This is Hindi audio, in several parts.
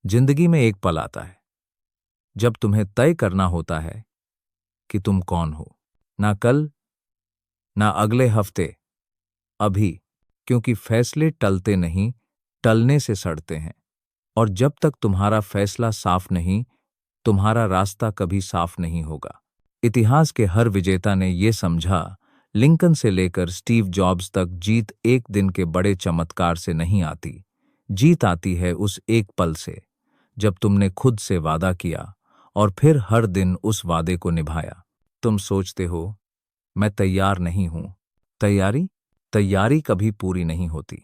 जिंदगी में एक पल आता है जब तुम्हें तय करना होता है कि तुम कौन हो। ना कल, ना अगले हफ्ते, अभी। क्योंकि फैसले टलते नहीं, टलने से सड़ते हैं। और जब तक तुम्हारा फैसला साफ नहीं, तुम्हारा रास्ता कभी साफ नहीं होगा। इतिहास के हर विजेता ने यह समझा, लिंकन से लेकर स्टीव जॉब्स तक, जीत एक दिन के बड़े चमत्कार से नहीं आती। जीत आती है उस एक पल से जब तुमने खुद से वादा किया और फिर हर दिन उस वादे को निभाया। तुम सोचते हो, मैं तैयार नहीं हूं। तैयारी तैयारी कभी पूरी नहीं होती।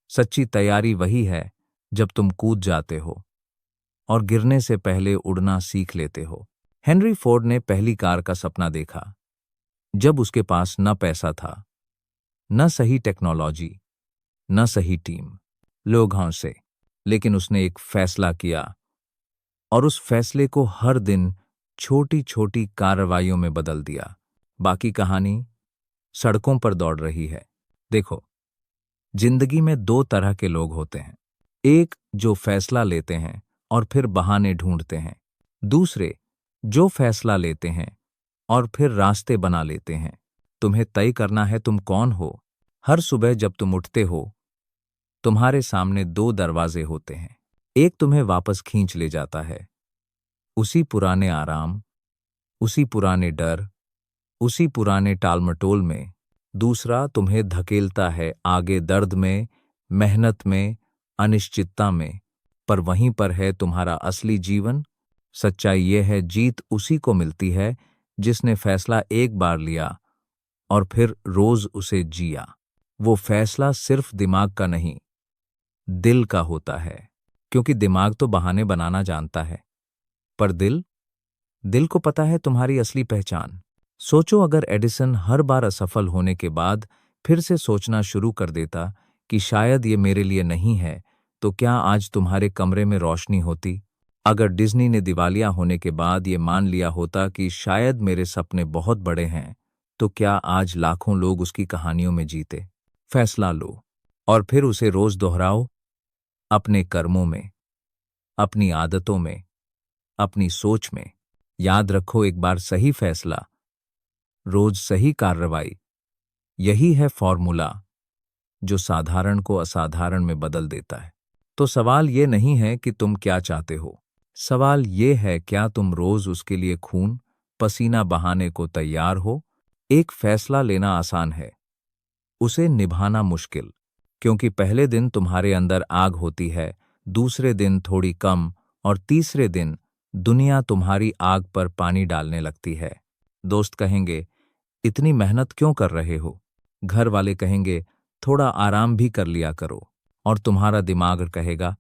सच्ची तैयारी वही है जब तुम कूद जाते हो और गिरने से पहले उड़ना सीख लेते हो। हेनरी फोर्ड ने पहली कार का सपना देखा जब उसके पास न पैसा था, न सही टेक्नोलॉजी, न सही टीम। लोग हंसे, लेकिन उसने एक फैसला किया और उस फैसले को हर दिन छोटी छोटी कार्रवाइयों में बदल दिया। बाकी कहानी सड़कों पर दौड़ रही है। देखो, जिंदगी में दो तरह के लोग होते हैं। एक जो फैसला लेते हैं और फिर बहाने ढूंढते हैं। दूसरे जो फैसला लेते हैं और फिर रास्ते बना लेते हैं। तुम्हें तय करना है तुम कौन हो। हर सुबह जब तुम उठते हो, तुम्हारे सामने दो दरवाजे होते हैं। एक तुम्हें वापस खींच ले जाता है, उसी पुराने आराम, उसी पुराने डर, उसी पुराने टालमटोल में। दूसरा तुम्हें धकेलता है आगे, दर्द में, मेहनत में, अनिश्चितता में। पर वहीं पर है तुम्हारा असली जीवन। सच्चाई यह है, जीत उसी को मिलती है जिसने फैसला एक बार लिया और फिर रोज उसे जिया। वो फैसला सिर्फ दिमाग का नहीं, दिल का होता है। क्योंकि दिमाग तो बहाने बनाना जानता है, पर दिल दिल को पता है तुम्हारी असली पहचान। सोचो, अगर एडिसन हर बार असफल होने के बाद फिर से सोचना शुरू कर देता कि शायद ये मेरे लिए नहीं है, तो क्या आज तुम्हारे कमरे में रोशनी होती? अगर डिज्नी ने दिवालिया होने के बाद ये मान लिया होता कि शायद मेरे सपने बहुत बड़े हैं, तो क्या आज लाखों लोग उसकी कहानियों में जीते? फैसला लो और फिर उसे रोज दोहराओ, अपने कर्मों में, अपनी आदतों में, अपनी सोच में। याद रखो, एक बार सही फैसला, रोज सही कार्रवाई, यही है फॉर्मूला जो साधारण को असाधारण में बदल देता है। तो सवाल ये नहीं है कि तुम क्या चाहते हो, सवाल ये है, क्या तुम रोज उसके लिए खून पसीना बहाने को तैयार हो? एक फैसला लेना आसान है, उसे निभाना मुश्किल। क्योंकि पहले दिन तुम्हारे अंदर आग होती है, दूसरे दिन थोड़ी कम, और तीसरे दिन दुनिया तुम्हारी आग पर पानी डालने लगती है। दोस्त कहेंगे, इतनी मेहनत क्यों कर रहे हो? घर वाले कहेंगे, थोड़ा आराम भी कर लिया करो। और तुम्हारा दिमाग कहेगा,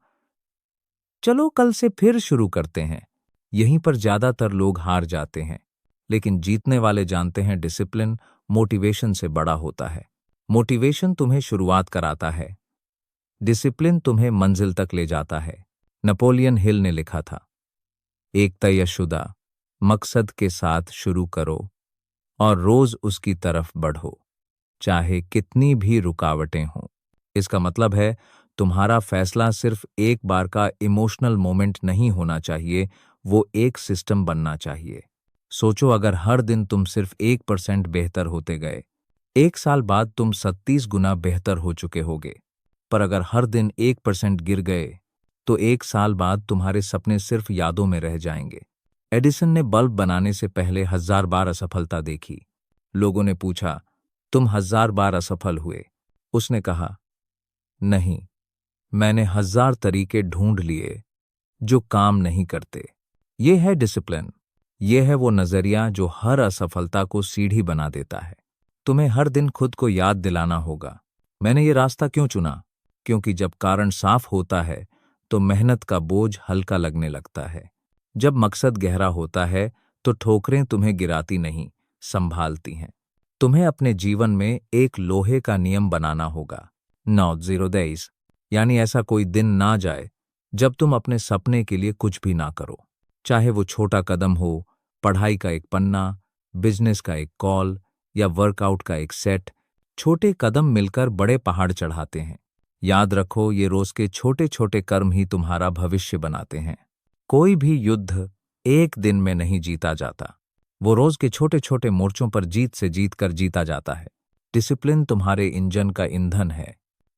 चलो कल से फिर शुरू करते हैं। यहीं पर ज्यादातर लोग हार जाते हैं। लेकिन जीतने वाले जानते हैं, डिसिप्लिन मोटिवेशन से बड़ा होता है। मोटिवेशन तुम्हें शुरुआत कराता है, डिसिप्लिन तुम्हें मंजिल तक ले जाता है। नेपोलियन हिल ने लिखा था, एक तयशुदा मकसद के साथ शुरू करो और रोज उसकी तरफ बढ़ो, चाहे कितनी भी रुकावटें हों। इसका मतलब है, तुम्हारा फैसला सिर्फ एक बार का इमोशनल मोमेंट नहीं होना चाहिए, वो एक सिस्टम बनना चाहिए। सोचो, अगर हर दिन तुम सिर्फ 1% बेहतर होते गए, 1 साल बाद तुम 37 गुना बेहतर हो चुके होगे। पर अगर हर दिन 1% गिर गए, तो 1 साल बाद तुम्हारे सपने सिर्फ यादों में रह जाएंगे। एडिसन ने बल्ब बनाने से पहले 1000 बार असफलता देखी। लोगों ने पूछा, तुम 1000 बार असफल हुए? उसने कहा, नहीं, मैंने 1000 तरीके ढूंढ लिए जो काम नहीं करते। ये है डिसिप्लिन। ये है वो नजरिया जो हर असफलता को सीढ़ी बना देता है। तुम्हें हर दिन खुद को याद दिलाना होगा, मैंने ये रास्ता क्यों चुना? क्योंकि जब कारण साफ होता है तो मेहनत का बोझ हल्का लगने लगता है। जब मकसद गहरा होता है तो ठोकरें तुम्हें गिराती नहीं, संभालती हैं। तुम्हें अपने जीवन में एक लोहे का नियम बनाना होगा, नॉट 0 days। यानी ऐसा कोई दिन ना जाए जब तुम अपने सपने के लिए कुछ भी ना करो। चाहे वो छोटा कदम हो, पढ़ाई का एक पन्ना, बिजनेस का एक कॉल, या वर्कआउट का एक सेट। छोटे कदम मिलकर बड़े पहाड़ चढ़ाते हैं। याद रखो, ये रोज के छोटे छोटे कर्म ही तुम्हारा भविष्य बनाते हैं। कोई भी युद्ध एक दिन में नहीं जीता जाता, वो रोज के छोटे छोटे मोर्चों पर जीत से जीत कर जीता जाता है। डिसिप्लिन तुम्हारे इंजन का ईंधन है,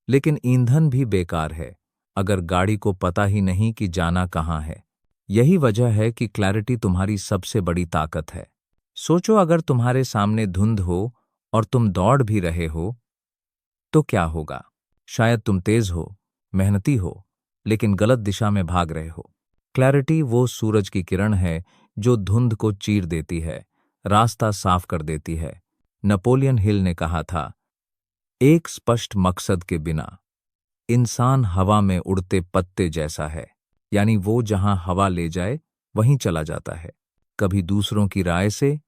लेकिन ईंधन भी बेकार है अगर गाड़ी को पता ही नहीं कि जाना कहाँ है। यही वजह है कि क्लैरिटी तुम्हारी सबसे बड़ी ताकत है। सोचो, अगर तुम्हारे सामने धुंध हो और तुम दौड़ भी रहे हो तो क्या होगा? शायद तुम तेज हो, मेहनती हो, लेकिन गलत दिशा में भाग रहे हो। क्लैरिटी वो सूरज की किरण है जो धुंध को चीर देती है, रास्ता साफ कर देती है। नेपोलियन हिल ने कहा था, एक स्पष्ट मकसद के बिना इंसान हवा में उड़ते पत्ते जैसा है। यानी वो जहां हवा ले जाए वहीं चला जाता है, कभी दूसरों की राय से,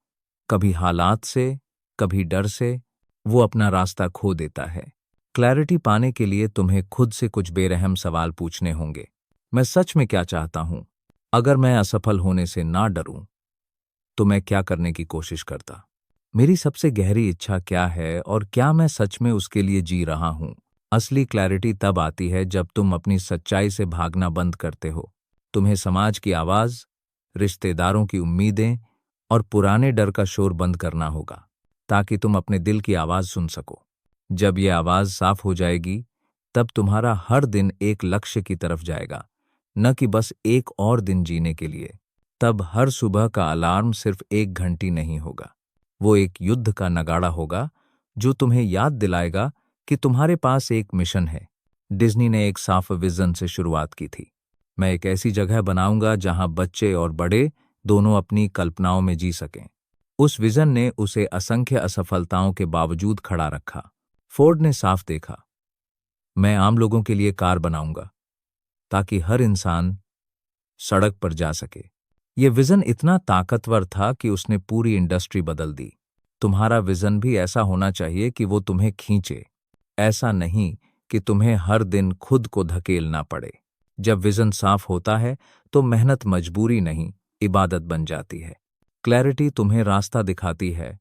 कभी हालात से, कभी डर से वो अपना रास्ता खो देता है। क्लैरिटी पाने के लिए तुम्हें खुद से कुछ बेरहम सवाल पूछने होंगे। मैं सच में क्या चाहता हूं? अगर मैं असफल होने से ना डरूं तो मैं क्या करने की कोशिश करता? मेरी सबसे गहरी इच्छा क्या है और क्या मैं सच में उसके लिए जी रहा हूं? असली क्लैरिटी तब आती है जब तुम अपनी सच्चाई से भागना बंद करते हो। तुम्हें समाज की आवाज, रिश्तेदारों की उम्मीदें और पुराने डर का शोर बंद करना होगा, ताकि तुम अपने दिल की आवाज सुन सको। जब ये आवाज साफ हो जाएगी, तब तुम्हारा हर दिन एक लक्ष्य की तरफ जाएगा, न कि बस एक और दिन जीने के लिए। तब हर सुबह का अलार्म सिर्फ एक घंटी नहीं होगा, वो एक युद्ध का नगाड़ा होगा जो तुम्हें याद दिलाएगा कि तुम्हारे पास एक मिशन है। डिज्नी ने एक साफ विजन से शुरुआत की थी, मैं एक ऐसी जगह बनाऊंगा जहां बच्चे और बड़े दोनों अपनी कल्पनाओं में जी सकें। उस विजन ने उसे असंख्य असफलताओं के बावजूद खड़ा रखा। फोर्ड ने साफ देखा, मैं आम लोगों के लिए कार बनाऊंगा ताकि हर इंसान सड़क पर जा सके। यह विजन इतना ताकतवर था कि उसने पूरी इंडस्ट्री बदल दी। तुम्हारा विजन भी ऐसा होना चाहिए कि वो तुम्हें खींचे, ऐसा नहीं कि तुम्हें हर दिन खुद को धकेलना पड़े। जब विजन साफ होता है तो मेहनत मजबूरी नहीं, इबादत बन जाती है। क्लैरिटी तुम्हें रास्ता दिखाती है,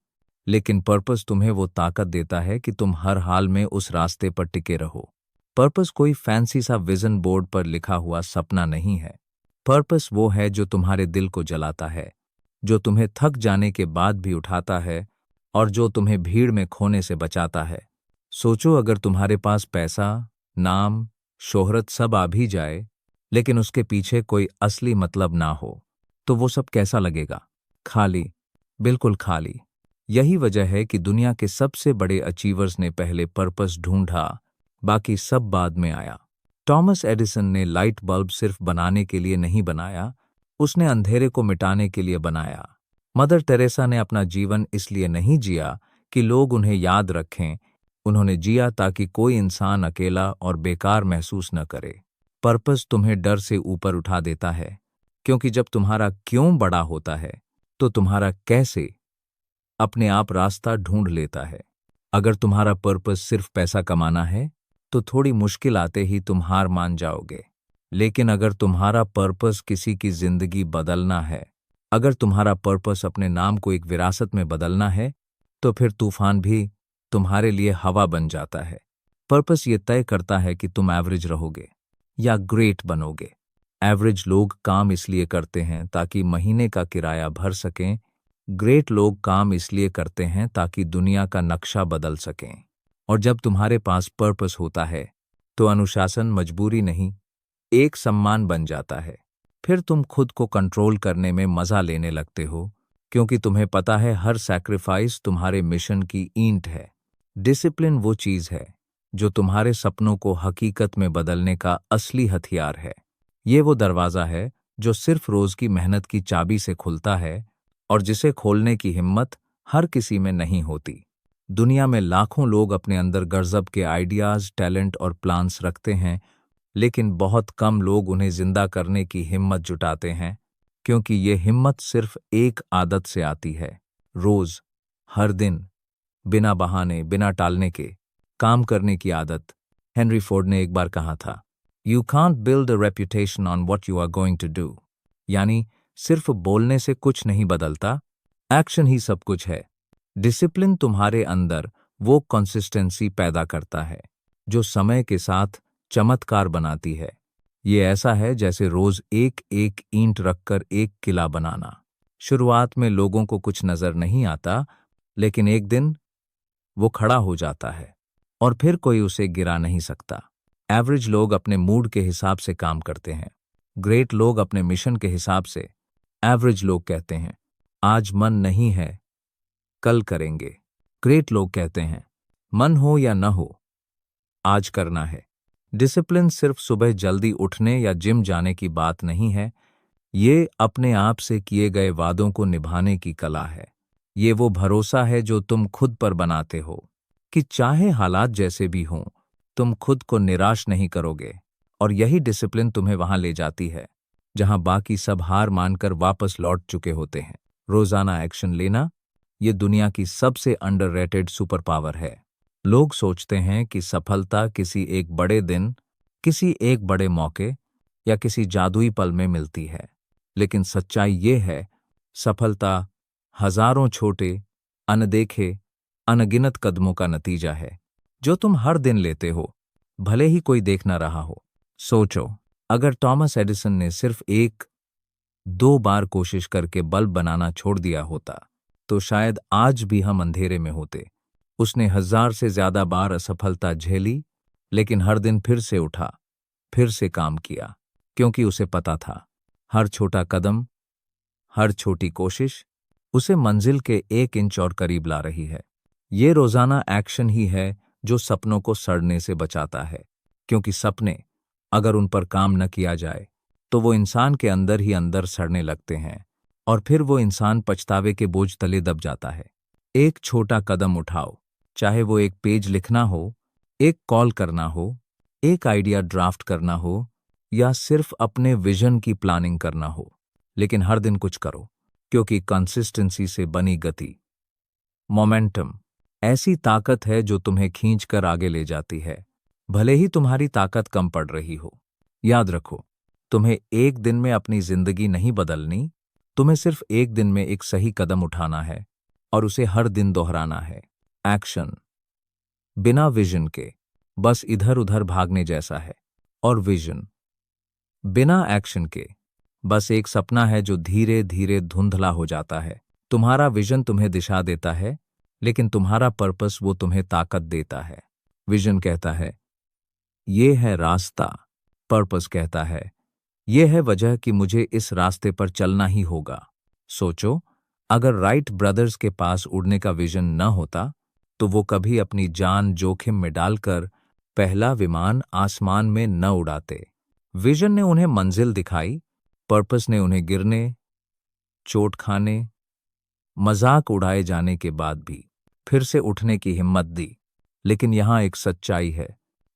लेकिन पर्पस तुम्हें वो ताकत देता है कि तुम हर हाल में उस रास्ते पर टिके रहो। पर्पस कोई फैंसी सा विजन बोर्ड पर लिखा हुआ सपना नहीं है। पर्पस वो है जो तुम्हारे दिल को जलाता है, जो तुम्हें थक जाने के बाद भी उठाता है और जो तुम्हें भीड़ में खोने से बचाता है। सोचो, अगर तुम्हारे पास पैसा, नाम, शोहरत सब आ भी जाए, लेकिन उसके पीछे कोई असली मतलब ना हो, तो वो सब कैसा लगेगा? खाली, बिल्कुल खाली। यही वजह है कि दुनिया के सबसे बड़े अचीवर्स ने पहले पर्पस ढूंढा, बाकी सब बाद में आया। टॉमस एडिसन ने लाइट बल्ब सिर्फ बनाने के लिए नहीं बनाया, उसने अंधेरे को मिटाने के लिए बनाया। मदर टेरेसा ने अपना जीवन इसलिए नहीं जिया कि लोग उन्हें याद रखें, उन्होंने जिया ताकि कोई इंसान अकेला और बेकार महसूस न करे। पर्पस तुम्हें डर से ऊपर उठा देता है, क्योंकि जब तुम्हारा क्यों बड़ा होता है तो तुम्हारा कैसे अपने आप रास्ता ढूंढ लेता है। अगर तुम्हारा पर्पस सिर्फ पैसा कमाना है तो थोड़ी मुश्किल आते ही तुम हार मान जाओगे। लेकिन अगर तुम्हारा पर्पस किसी की जिंदगी बदलना है, अगर तुम्हारा पर्पस अपने नाम को एक विरासत में बदलना है, तो फिर तूफान भी तुम्हारे लिए हवा बन जाता है। पर्पस ये तय करता है कि तुम एवरेज रहोगे या ग्रेट बनोगे। एवरेज लोग काम इसलिए करते हैं ताकि महीने का किराया भर सकें, ग्रेट लोग काम इसलिए करते हैं ताकि दुनिया का नक्शा बदल सकें। और जब तुम्हारे पास पर्पस होता है तो अनुशासन मजबूरी नहीं, एक सम्मान बन जाता है। फिर तुम खुद को कंट्रोल करने में मजा लेने लगते हो, क्योंकि तुम्हें पता है हर सैक्रिफाइस तुम्हारे मिशन की ईंट है। डिसिप्लिन वो चीज है जो तुम्हारे सपनों को हकीकत में बदलने का असली हथियार है। ये वो दरवाजा है जो सिर्फ रोज की मेहनत की चाबी से खुलता है और जिसे खोलने की हिम्मत हर किसी में नहीं होती। दुनिया में लाखों लोग अपने अंदर गजब के आइडियाज, टैलेंट और प्लान्स रखते हैं, लेकिन बहुत कम लोग उन्हें जिंदा करने की हिम्मत जुटाते हैं, क्योंकि ये हिम्मत सिर्फ एक आदत से आती है, रोज, हर दिन, बिना बहाने, बिना टालने के काम करने की आदत। हेनरी फोर्ड ने एक बार कहा था, you can't build a reputation on what you are going to do. यानी सिर्फ बोलने से कुछ नहीं बदलता, एक्शन ही सब कुछ है। डिसिप्लिन तुम्हारे अंदर वो कंसिस्टेंसी पैदा करता है। जो समय के साथ चमत्कार बनाती है। ये ऐसा है जैसे रोज एक एक ईंट रखकर एक किला बनाना। शुरुआत में लोगों को कुछ नजर नहीं आता, लेकिन एक दिन वो खड़ा हो जाता है और फिर कोई उसे गिरा नहीं सकता। एवरेज लोग अपने मूड के हिसाब से काम करते हैं, ग्रेट लोग अपने मिशन के हिसाब से। एवरेज लोग कहते हैं आज मन नहीं है, कल करेंगे। ग्रेट लोग कहते हैं मन हो या न हो, आज करना है। डिसिप्लिन सिर्फ सुबह जल्दी उठने या जिम जाने की बात नहीं है, ये अपने आप से किए गए वादों को निभाने की कला है। ये वो भरोसा है जो तुम खुद पर बनाते हो कि चाहे हालात जैसे भी हों, तुम खुद को निराश नहीं करोगे। और यही डिसिप्लिन तुम्हें वहां ले जाती है जहां बाकी सब हार मानकर वापस लौट चुके होते हैं। रोजाना एक्शन लेना ये दुनिया की सबसे अंडररेटेड सुपर पावर है। लोग सोचते हैं कि सफलता किसी एक बड़े दिन, किसी एक बड़े मौके या किसी जादुई पल में मिलती है, लेकिन सच्चाई ये है सफलता हजारों छोटे, अनदेखे, अनगिनत कदमों का नतीजा है जो तुम हर दिन लेते हो, भले ही कोई देख ना रहा हो। सोचो, अगर टॉमस एडिसन ने सिर्फ एक दो बार कोशिश करके बल्ब बनाना छोड़ दिया होता, तो शायद आज भी हम अंधेरे में होते। उसने 1000 से ज्यादा बार असफलता झेली, लेकिन हर दिन फिर से उठा, फिर से काम किया, क्योंकि उसे पता था हर छोटा कदम, हर छोटी कोशिश उसे मंजिल के 1 इंच और करीब ला रही है। ये रोजाना एक्शन ही है जो सपनों को सड़ने से बचाता है, क्योंकि सपने अगर उन पर काम न किया जाए तो वो इंसान के अंदर ही अंदर सड़ने लगते हैं और फिर वो इंसान पछतावे के बोझ तले दब जाता है। एक छोटा कदम उठाओ, चाहे वो एक पेज लिखना हो, एक कॉल करना हो, एक आइडिया ड्राफ्ट करना हो या सिर्फ अपने विजन की प्लानिंग करना हो, लेकिन हर दिन कुछ करो, क्योंकि कंसिस्टेंसी से बनी गति, मोमेंटम ऐसी ताकत है जो तुम्हें खींच कर आगे ले जाती है, भले ही तुम्हारी ताकत कम पड़ रही हो। याद रखो, तुम्हें एक दिन में अपनी जिंदगी नहीं बदलनी, तुम्हें सिर्फ एक दिन में एक सही कदम उठाना है और उसे हर दिन दोहराना है। एक्शन बिना विजन के बस इधर उधर भागने जैसा है, और विजन बिना एक्शन के बस एक सपना है जो धीरे धीरे धुंधला हो जाता है। तुम्हारा विजन तुम्हें दिशा देता है, लेकिन तुम्हारा पर्पस वो तुम्हें ताकत देता है। विजन कहता है ये है रास्ता, पर्पस कहता है ये है वजह कि मुझे इस रास्ते पर चलना ही होगा। सोचो, अगर राइट ब्रदर्स के पास उड़ने का विजन न होता तो वो कभी अपनी जान जोखिम में डालकर पहला विमान आसमान में न उड़ाते। विजन ने उन्हें मंजिल दिखाई, पर्पस ने उन्हें गिरने, चोट खाने, मजाक उड़ाए जाने के बाद भी फिर से उठने की हिम्मत दी। लेकिन यहां एक सच्चाई है,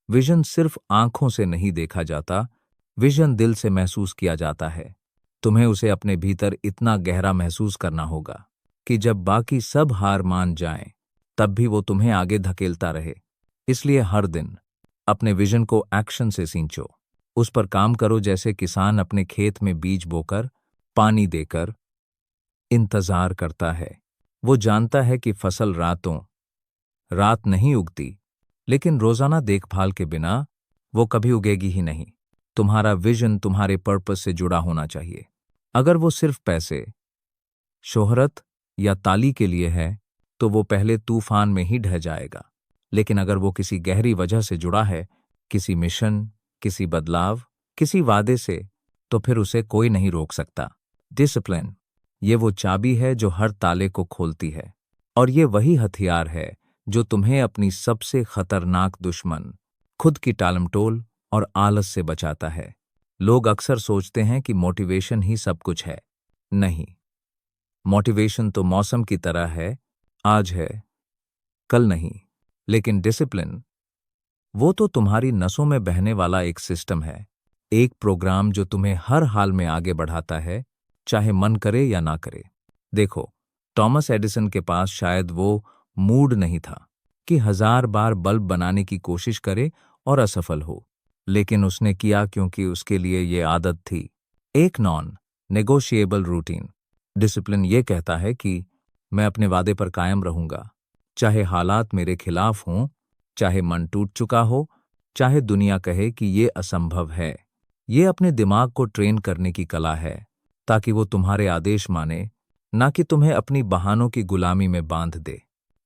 विजन सिर्फ आंखों से नहीं देखा जाता, विजन दिल से महसूस किया जाता है। तुम्हें उसे अपने भीतर इतना गहरा महसूस करना होगा कि जब बाकी सब हार मान जाएं, तब भी वो तुम्हें आगे धकेलता रहे। इसलिए हर दिन अपने विजन को एक्शन से सींचो, उस पर काम करो जैसे किसान अपने खेत में बीज बोकर, पानी देकर इंतजार करता है। वो जानता है कि फसल रातों रात नहीं उगती, लेकिन रोजाना देखभाल के बिना वो कभी उगेगी ही नहीं। तुम्हारा विजन तुम्हारे पर्पस से जुड़ा होना चाहिए। अगर वो सिर्फ पैसे, शोहरत या ताली के लिए है, तो वो पहले तूफान में ही ढह जाएगा। लेकिन अगर वो किसी गहरी वजह से जुड़ा है, किसी मिशन, किसी बदलाव, किसी वादे से, तो फिर उसे कोई नहीं रोक सकता। डिसिप्लिन ये वो चाबी है जो हर ताले को खोलती है, और ये वही हथियार है जो तुम्हें अपनी सबसे खतरनाक दुश्मन, खुद की टालमटोल और आलस से बचाता है। लोग अक्सर सोचते हैं कि मोटिवेशन ही सब कुछ है। नहीं, मोटिवेशन तो मौसम की तरह है, आज है, कल नहीं। लेकिन डिसिप्लिन वो तो तुम्हारी नसों में बहने वाला एक सिस्टम है, एक प्रोग्राम जो तुम्हें हर हाल में आगे बढ़ाता है, चाहे मन करे या ना करे। देखो, टॉमस एडिसन के पास शायद वो मूड नहीं था कि 1000 बार बल्ब बनाने की कोशिश करे और असफल हो, लेकिन उसने किया क्योंकि उसके लिए ये आदत थी, एक नॉन नेगोशिएबल रूटीन। डिसिप्लिन ये कहता है कि मैं अपने वादे पर कायम रहूंगा, चाहे हालात मेरे खिलाफ हों, चाहे मन टूट चुका हो चाहे दुनिया कहे कि ये असंभव है। ये अपने दिमाग को ट्रेन करने की कला है ताकि वो तुम्हारे आदेश माने, ना कि तुम्हें अपनी बहानों की गुलामी में बांध दे।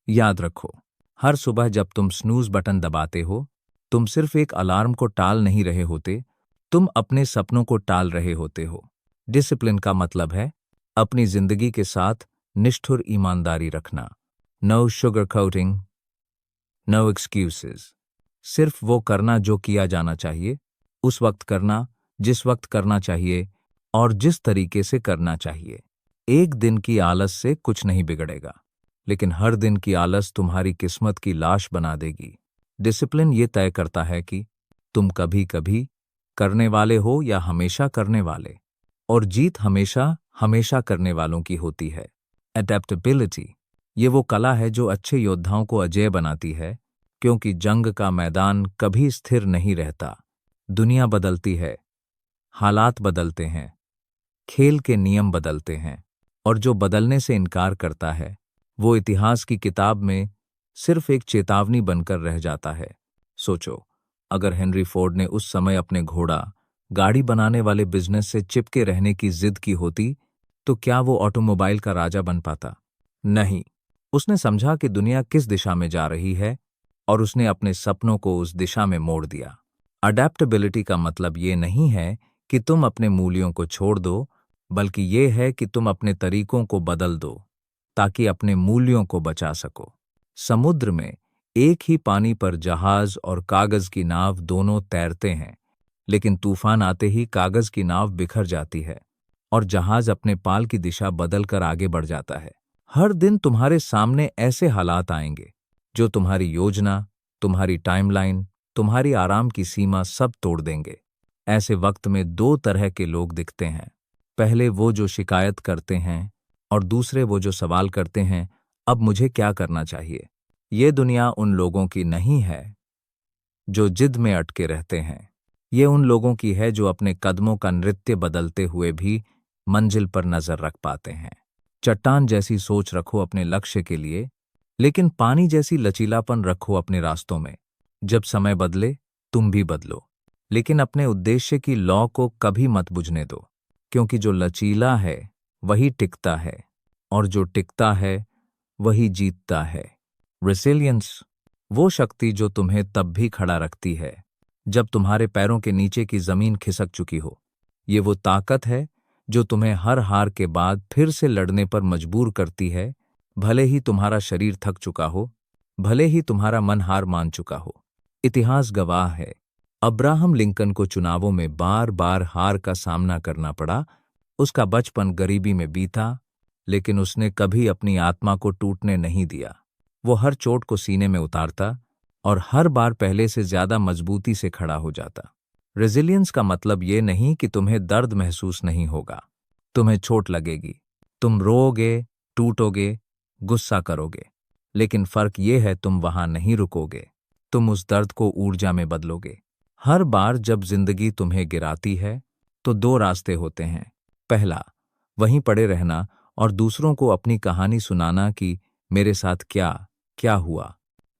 याद रखो, हर सुबह जब तुम स्नूज बटन दबाते हो, तुम सिर्फ एक अलार्म को टाल नहीं रहे होते, तुम अपने सपनों को टाल रहे होते हो। डिसिप्लिन का मतलब है अपनी जिंदगी के साथ निष्ठुर ईमानदारी रखना। No sugar coating, no excuses. सिर्फ वो करना जो किया जाना चाहिए, उस वक्त करना जिस वक्त करना चाहिए, और जिस तरीके से करना चाहिए। एक दिन की आलस से कुछ नहीं बिगड़ेगा, लेकिन हर दिन की आलस तुम्हारी किस्मत की लाश बना देगी। डिसिप्लिन ये तय करता है कि तुम कभी कभी करने वाले हो या हमेशा करने वाले, और जीत हमेशा हमेशा करने वालों की होती है। एडेप्टेबिलिटी ये वो कला है जो अच्छे योद्धाओं को अजेय बनाती है, क्योंकि जंग का मैदान कभी स्थिर नहीं रहता। दुनिया बदलती है, हालात बदलते हैं, खेल के नियम बदलते हैं, और जो बदलने से इनकार करता है वो इतिहास की किताब में सिर्फ एक चेतावनी बनकर रह जाता है। सोचो, अगर हेनरी फोर्ड ने उस समय अपने घोड़ा गाड़ी बनाने वाले बिजनेस से चिपके रहने की जिद की होती, तो क्या वो ऑटोमोबाइल का राजा बन पाता? नहीं। उसने समझा कि दुनिया किस दिशा में जा रही है, और उसने अपने सपनों को उस दिशा में मोड़ दिया। अडेप्टेबिलिटी का मतलब ये नहीं है कि तुम अपने मूल्यों को छोड़ दो, बल्कि ये है कि तुम अपने तरीकों को बदल दो ताकि अपने मूल्यों को बचा सको। समुद्र में एक ही पानी पर जहाज और कागज की नाव दोनों तैरते हैं, लेकिन तूफान आते ही कागज की नाव बिखर जाती है और जहाज अपने पाल की दिशा बदलकर आगे बढ़ जाता है। हर दिन तुम्हारे सामने ऐसे हालात आएंगे जो तुम्हारी योजना, तुम्हारी टाइमलाइन, तुम्हारी आराम की सीमा सब तोड़ देंगे। ऐसे वक्त में दो तरह के लोग दिखते हैं। पहले वो जो शिकायत करते हैं, और दूसरे वो जो सवाल करते हैं, अब मुझे क्या करना चाहिए। ये दुनिया उन लोगों की नहीं है जो जिद में अटके रहते हैं। ये उन लोगों की है जो अपने कदमों का नृत्य बदलते हुए भी मंजिल पर नजर रख पाते हैं। चट्टान जैसी सोच रखो अपने लक्ष्य के लिए, लेकिन पानी जैसी लचीलापन रखो अपने रास्तों में। जब समय बदले, तुम भी बदलो, लेकिन अपने उद्देश्य की लौ को कभी मत बुझने दो, क्योंकि जो लचीला है वही टिकता है, और जो टिकता है वही जीतता है। रेसिलियंस वो शक्ति जो तुम्हें तब भी खड़ा रखती है जब तुम्हारे पैरों के नीचे की जमीन खिसक चुकी हो। ये वो ताकत है जो तुम्हें हर हार के बाद फिर से लड़ने पर मजबूर करती है, भले ही तुम्हारा शरीर थक चुका हो, भले ही तुम्हारा मन हार मान चुका हो। इतिहास गवाह है, अब्राहम लिंकन को चुनावों में बार बार हार का सामना करना पड़ा। उसका बचपन गरीबी में बीता, लेकिन उसने कभी अपनी आत्मा को टूटने नहीं दिया। वो हर चोट को सीने में उतारता और हर बार पहले से ज्यादा मजबूती से खड़ा हो जाता। रेजिलियंस का मतलब ये नहीं कि तुम्हें दर्द महसूस नहीं होगा। तुम्हें चोट लगेगी, तुम रोओगे, टूटोगे, गुस्सा करोगे, लेकिन फर्क ये है तुम वहां नहीं रुकोगे। तुम उस दर्द को ऊर्जा में बदलोगे। हर बार जब जिंदगी तुम्हें गिराती है तो दो रास्ते होते हैं। पहला, वहीं पड़े रहना और दूसरों को अपनी कहानी सुनाना कि मेरे साथ क्या क्या हुआ।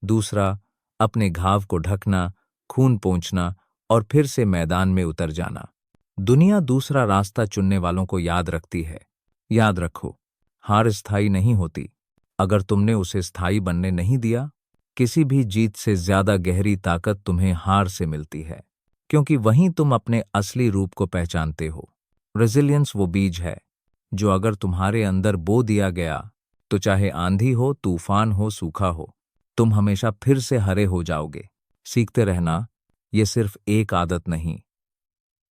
दूसरा, अपने घाव को ढकना, खून पोंछना और फिर से मैदान में उतर जाना। दुनिया दूसरा रास्ता चुनने वालों को याद रखती है। याद रखो, हार स्थायी नहीं होती। अगर तुमने उसे स्थायी बनने नहीं दिया, किसी भी जीत से ज्यादा गहरी ताकत तुम्हें हार से मिलती है, क्योंकि वहीं तुम अपने असली रूप को पहचानते हो। रेजिलियंस वो बीज है जो अगर तुम्हारे अंदर बो दिया गया तो चाहे आंधी हो, तूफान हो, सूखा हो, तुम हमेशा फिर से हरे हो जाओगे। सीखते रहना ये सिर्फ एक आदत नहीं,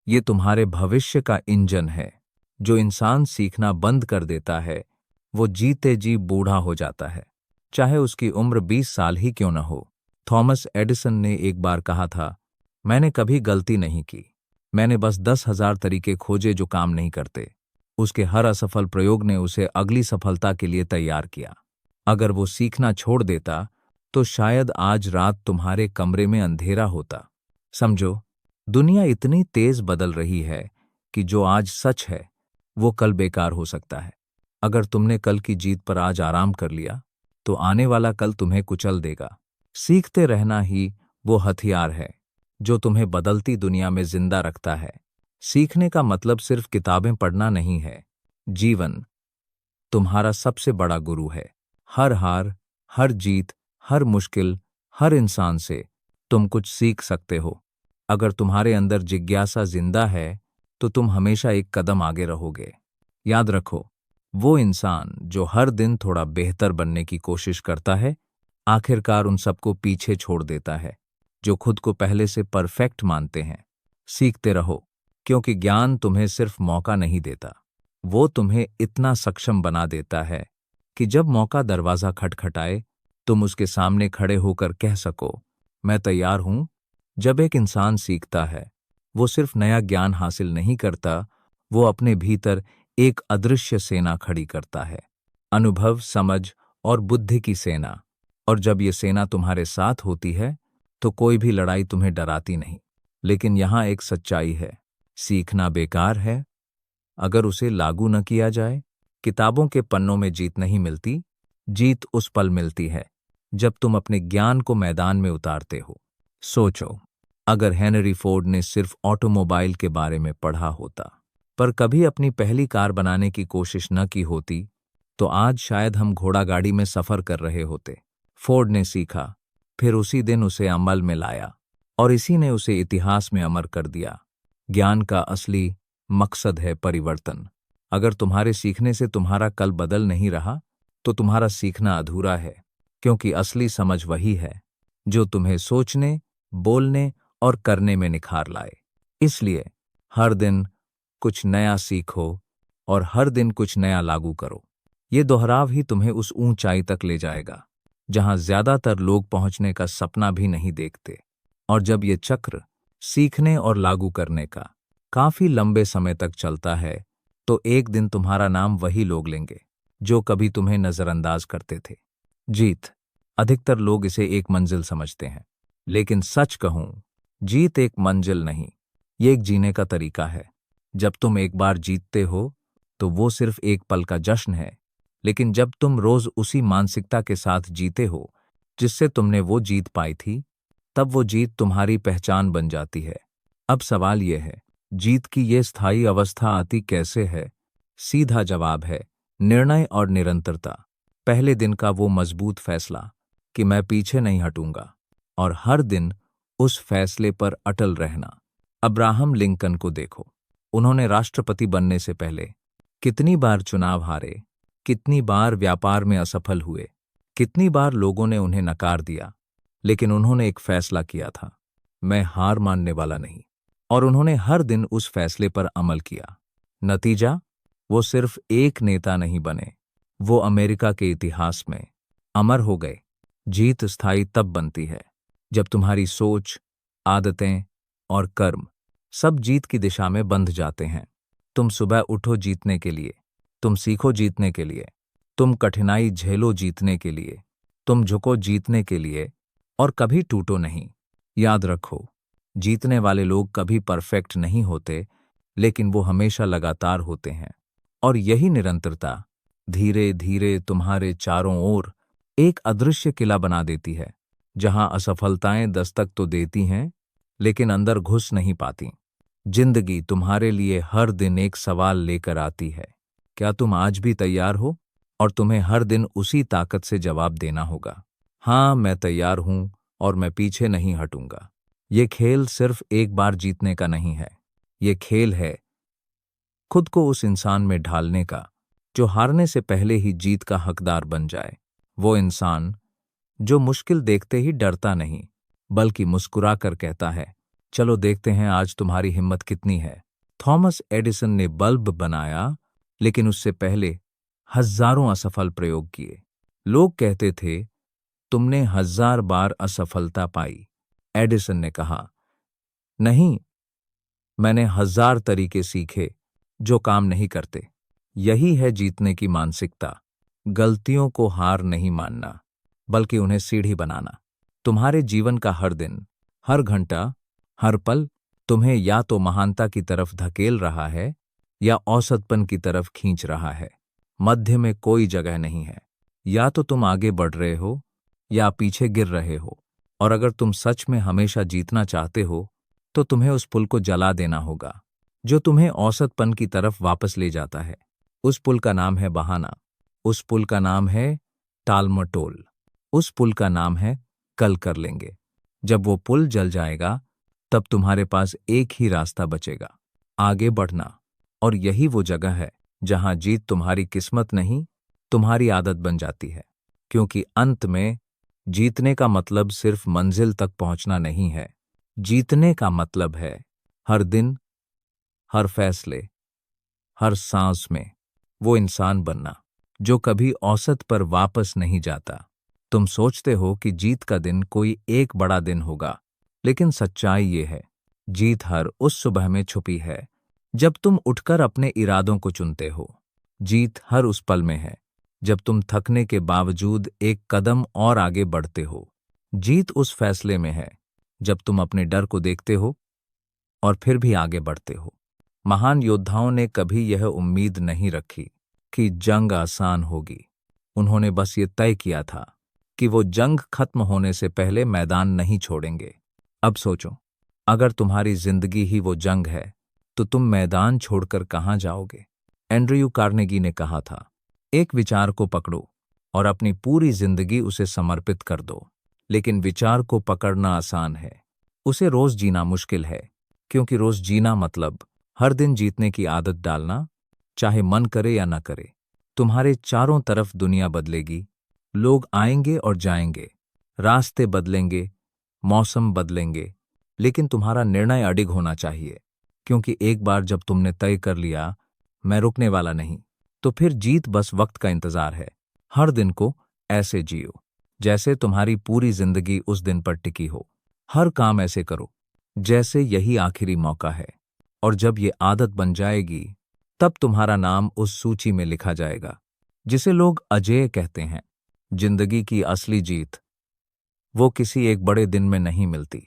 ये तुम्हारे भविष्य का इंजन है। जो इंसान सीखना बंद कर देता है वो जीते जी बूढ़ा हो जाता है, चाहे उसकी उम्र 20 साल ही क्यों न हो। थॉमस एडिसन ने एक बार कहा था, मैंने कभी गलती नहीं की, मैंने बस 10,000 तरीके खोजे जो काम नहीं करते। उसके हर असफल प्रयोग ने उसे अगली सफलता के लिए तैयार किया। अगर वो सीखना छोड़ देता तो शायद आज रात तुम्हारे कमरे में अंधेरा होता। समझो, दुनिया इतनी तेज बदल रही है कि जो आज सच है वो कल बेकार हो सकता है। अगर तुमने कल की जीत पर आज आराम कर लिया तो आने वाला कल तुम्हें कुचल देगा। सीखते रहना ही वो हथियार है जो तुम्हें बदलती दुनिया में जिंदा रखता है। सीखने का मतलब सिर्फ किताबें पढ़ना नहीं है। जीवन तुम्हारा सबसे बड़ा गुरु है। हर हार, हर जीत, हर मुश्किल, हर इंसान से तुम कुछ सीख सकते हो। अगर तुम्हारे अंदर जिज्ञासा जिंदा है तो तुम हमेशा एक कदम आगे रहोगे। याद रखो, वो इंसान जो हर दिन थोड़ा बेहतर बनने की कोशिश करता है, आखिरकार उन सबको पीछे छोड़ देता है जो खुद को पहले से परफेक्ट मानते हैं। सीखते रहो, क्योंकि ज्ञान तुम्हें सिर्फ मौका नहीं देता, वो तुम्हें इतना सक्षम बना देता है कि जब मौका दरवाजा खटखटाए तुम उसके सामने खड़े होकर कह सको, मैं तैयार हूं। जब एक इंसान सीखता है, वो सिर्फ नया ज्ञान हासिल नहीं करता, वो अपने भीतर एक अदृश्य सेना खड़ी करता है। अनुभव, समझ और बुद्धि की सेना। और जब ये सेना तुम्हारे साथ होती है तो कोई भी लड़ाई तुम्हें डराती नहीं। लेकिन यहां एक सच्चाई है, सीखना बेकार है अगर उसे लागू न किया जाए। किताबों के पन्नों में जीत नहीं मिलती, जीत उस पल मिलती है जब तुम अपने ज्ञान को मैदान में उतारते हो। सोचो, अगर हेनरी फोर्ड ने सिर्फ ऑटोमोबाइल के बारे में पढ़ा होता पर कभी अपनी पहली कार बनाने की कोशिश न की होती, तो आज शायद हम घोड़ा गाड़ी में सफर कर रहे होते। फोर्ड ने सीखा, फिर उसी दिन उसे अमल में लाया, और इसी ने उसे इतिहास में अमर कर दिया। ज्ञान का असली मकसद है परिवर्तन। अगर तुम्हारे सीखने से तुम्हारा कल बदल नहीं रहा, तो तुम्हारा सीखना अधूरा है, क्योंकि असली समझ वही है जो तुम्हें सोचने, बोलने और करने में निखार लाए। इसलिए हर दिन कुछ नया सीखो और हर दिन कुछ नया लागू करो। ये दोहराव ही तुम्हें उस ऊंचाई तक ले जाएगा जहां ज्यादातर लोग पहुंचने का सपना भी नहीं देखते। और जब ये चक्र सीखने और लागू करने का काफी लंबे समय तक चलता है, तो एक दिन तुम्हारा नाम वही लोग लेंगे जो कभी तुम्हें नजरअंदाज करते थे। जीत, अधिकतर लोग इसे एक मंजिल समझते हैं, लेकिन सच कहूं, जीत एक मंजिल नहीं, ये एक जीने का तरीका है। जब तुम एक बार जीतते हो तो वो सिर्फ एक पल का जश्न है, लेकिन जब तुम रोज उसी मानसिकता के साथ जीते हो जिससे तुमने वो जीत पाई थी, तब वो जीत तुम्हारी पहचान बन जाती है। अब सवाल यह है, जीत की ये स्थायी अवस्था आती कैसे है? सीधा जवाब है, निर्णय और निरंतरता। पहले दिन का वो मजबूत फैसला कि मैं पीछे नहीं हटूंगा, और हर दिन उस फैसले पर अटल रहना। अब्राहम लिंकन को देखो, उन्होंने राष्ट्रपति बनने से पहले कितनी बार चुनाव हारे, कितनी बार व्यापार में असफल हुए, कितनी बार लोगों ने उन्हें नकार दिया, लेकिन उन्होंने एक फैसला किया था, मैं हार मानने वाला नहीं। और उन्होंने हर दिन उस फैसले पर अमल किया। नतीजा, वो सिर्फ एक नेता नहीं बने, वो अमेरिका के इतिहास में अमर हो गए। जीत स्थायी तब बनती है जब तुम्हारी सोच, आदतें और कर्म सब जीत की दिशा में बंध जाते हैं। तुम सुबह उठो जीतने के लिए, तुम सीखो जीतने के लिए, तुम कठिनाई झेलो जीतने के लिए, तुम झुको जीतने के लिए, और कभी टूटो नहीं। याद रखो, जीतने वाले लोग कभी परफेक्ट नहीं होते, लेकिन वो हमेशा लगातार होते हैं। और यही निरंतरता धीरे धीरे तुम्हारे चारों ओर एक अदृश्य किला बना देती है, जहां असफलताएं दस्तक तो देती हैं, लेकिन अंदर घुस नहीं पाती। जिंदगी तुम्हारे लिए हर दिन एक सवाल लेकर आती है, क्या तुम आज भी तैयार हो? और तुम्हें हर दिन उसी ताकत से जवाब देना होगा, हाँ मैं तैयार हूं और मैं पीछे नहीं हटूंगा। ये खेल सिर्फ एक बार जीतने का नहीं है, ये खेल है खुद को उस इंसान में ढालने का जो हारने से पहले ही जीत का हकदार बन जाए। वो इंसान जो मुश्किल देखते ही डरता नहीं, बल्कि मुस्कुरा कर कहता है, चलो देखते हैं आज तुम्हारी हिम्मत कितनी है। थॉमस एडिसन ने बल्ब बनाया, लेकिन उससे पहले हजारों असफल प्रयोग किए। लोग कहते थे, तुमने 1000 बार असफलता पाई। एडिसन ने कहा, नहीं, मैंने 1000 तरीके सीखे जो काम नहीं करते। यही है जीतने की मानसिकता, गलतियों को हार नहीं मानना, बल्कि उन्हें सीढ़ी बनाना। तुम्हारे जीवन का हर दिन, हर घंटा, हर पल तुम्हें या तो महानता की तरफ धकेल रहा है या औसतपन की तरफ खींच रहा है। मध्य में कोई जगह नहीं है, या तो तुम आगे बढ़ रहे हो या पीछे गिर रहे हो। और अगर तुम सच में हमेशा जीतना चाहते हो तो तुम्हें उस पुल को जला देना होगा जो तुम्हें औसतपन की तरफ वापस ले जाता है। उस पुल का नाम है बहाना। उस पुल का नाम है टालमटोल। उस पुल का नाम है कल कर लेंगे। जब वो पुल जल जाएगा तब तुम्हारे पास एक ही रास्ता बचेगा, आगे बढ़ना। और यही वो जगह है जहां जीत तुम्हारी किस्मत नहीं, तुम्हारी आदत बन जाती है। क्योंकि अंत में जीतने का मतलब सिर्फ मंजिल तक पहुंचना नहीं है। जीतने का मतलब है हर दिन, हर फैसले, हर सांस में वो इंसान बनना जो कभी औसत पर वापस नहीं जाता। तुम सोचते हो कि जीत का दिन कोई एक बड़ा दिन होगा, लेकिन सच्चाई ये है, जीत हर उस सुबह में छुपी है जब तुम उठकर अपने इरादों को चुनते हो। जीत हर उस पल में है जब तुम थकने के बावजूद एक कदम और आगे बढ़ते हो। जीत उस फैसले में है जब तुम अपने डर को देखते हो और फिर भी आगे बढ़ते हो। महान योद्धाओं ने कभी यह उम्मीद नहीं रखी कि जंग आसान होगी। उन्होंने बस ये तय किया था कि वो जंग खत्म होने से पहले मैदान नहीं छोड़ेंगे। अब सोचो, अगर तुम्हारी जिंदगी ही वो जंग है तो तुम मैदान छोड़कर कहाँ जाओगे? एंड्रयू कार्नेगी ने कहा था, एक विचार को पकड़ो और अपनी पूरी जिंदगी उसे समर्पित कर दो। लेकिन विचार को पकड़ना आसान है, उसे रोज जीना मुश्किल है। क्योंकि रोज जीना मतलब हर दिन जीतने की आदत डालना, चाहे मन करे या न करे। तुम्हारे चारों तरफ दुनिया बदलेगी, लोग आएंगे और जाएंगे, रास्ते बदलेंगे, मौसम बदलेंगे, लेकिन तुम्हारा निर्णय अडिग होना चाहिए। क्योंकि एक बार जब तुमने तय कर लिया मैं रुकने वाला नहीं, तो फिर जीत बस वक्त का इंतजार है। हर दिन को ऐसे जियो जैसे तुम्हारी पूरी जिंदगी उस दिन पर टिकी हो। हर काम ऐसे करो जैसे यही आखिरी मौका है। और जब ये आदत बन जाएगी तब तुम्हारा नाम उस सूची में लिखा जाएगा जिसे लोग अजेय कहते हैं। जिंदगी की असली जीत वो किसी एक बड़े दिन में नहीं मिलती,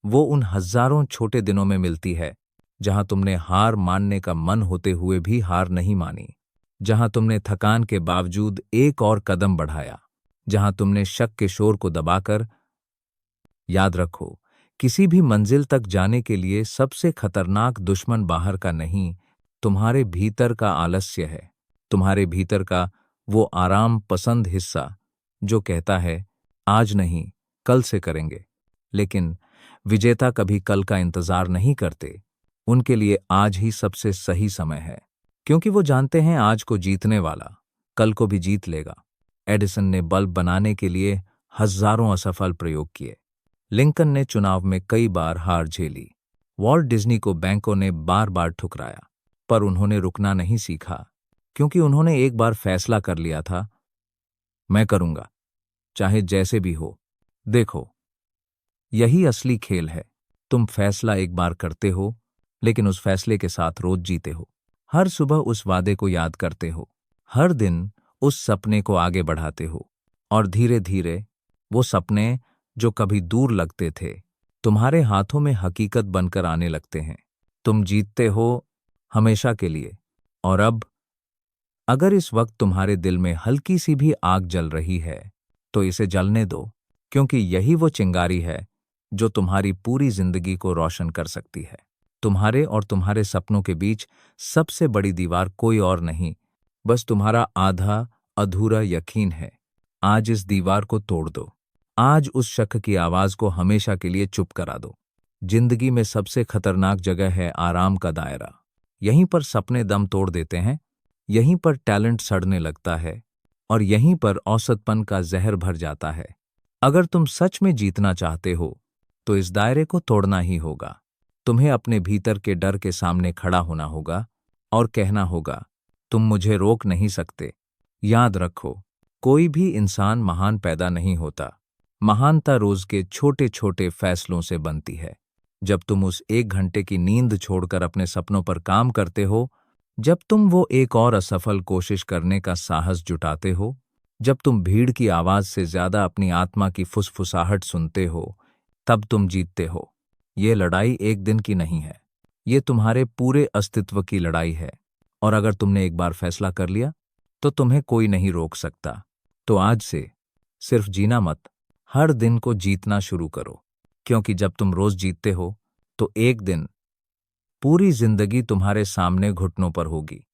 वो उन हजारों छोटे दिनों में मिलती है जहां तुमने हार मानने का मन होते हुए भी हार नहीं मानी, जहां तुमने थकान के बावजूद एक और कदम बढ़ाया, जहां तुमने शक के शोर को दबाकर। याद रखो, किसी भी मंजिल तक जाने के लिए सबसे खतरनाक दुश्मन बाहर का नहीं, तुम्हारे भीतर का आलस्य है। तुम्हारे भीतर का वो आराम पसंद हिस्सा जो कहता है आज नहीं, कल से करेंगे। लेकिन विजेता कभी कल का इंतजार नहीं करते, उनके लिए आज ही सबसे सही समय है। क्योंकि वो जानते हैं आज को जीतने वाला कल को भी जीत लेगा। एडिसन ने बल्ब बनाने के लिए हजारों असफल प्रयोग किए। लिंकन ने चुनाव में कई बार हार झेली। वॉल्ट डिज्नी को बैंकों ने बार बार ठुकराया, पर उन्होंने रुकना नहीं सीखा। क्योंकि उन्होंने एक बार फैसला कर लिया था, मैं करूंगा, चाहे जैसे भी हो। देखो, यही असली खेल है। तुम फैसला एक बार करते हो, लेकिन उस फैसले के साथ रोज जीते हो। हर सुबह उस वादे को याद करते हो, हर दिन उस सपने को आगे बढ़ाते हो। और धीरे धीरे वो सपने जो कभी दूर लगते थे तुम्हारे हाथों में हकीकत बनकर आने लगते हैं। तुम जीतते हो हमेशा के लिए। और अब अगर इस वक्त तुम्हारे दिल में हल्की सी भी आग जल रही है तो इसे जलने दो। क्योंकि यही वो चिंगारी है जो तुम्हारी पूरी जिंदगी को रोशन कर सकती है। तुम्हारे और तुम्हारे सपनों के बीच सबसे बड़ी दीवार कोई और नहीं, बस तुम्हारा आधा अधूरा यकीन है। आज इस दीवार को तोड़ दो। आज उस शक की आवाज को हमेशा के लिए चुप करा दो। जिंदगी में सबसे खतरनाक जगह है आराम का दायरा। यहीं पर सपने दम तोड़ देते हैं, यहीं पर टैलेंट सड़ने लगता है और यहीं पर औसतपन का जहर भर जाता है। अगर तुम सच में जीतना चाहते हो तो इस दायरे को तोड़ना ही होगा। तुम्हें अपने भीतर के डर के सामने खड़ा होना होगा और कहना होगा, तुम मुझे रोक नहीं सकते। याद रखो, कोई भी इंसान महान पैदा नहीं होता। महानता रोज के छोटे छोटे फैसलों से बनती है। जब तुम उस 1 घंटे की नींद छोड़कर अपने सपनों पर काम करते हो, जब तुम वो एक और असफल कोशिश करने का साहस जुटाते हो, जब तुम भीड़ की आवाज से ज्यादा अपनी आत्मा की फुसफुसाहट सुनते हो, तब तुम जीतते हो। ये लड़ाई एक दिन की नहीं है, ये तुम्हारे पूरे अस्तित्व की लड़ाई है। और अगर तुमने एक बार फैसला कर लिया तो तुम्हें कोई नहीं रोक सकता। तो आज से सिर्फ जीना मत, हर दिन को जीतना शुरू करो। क्योंकि जब तुम रोज जीतते हो तो एक दिन पूरी जिंदगी तुम्हारे सामने घुटनों पर होगी।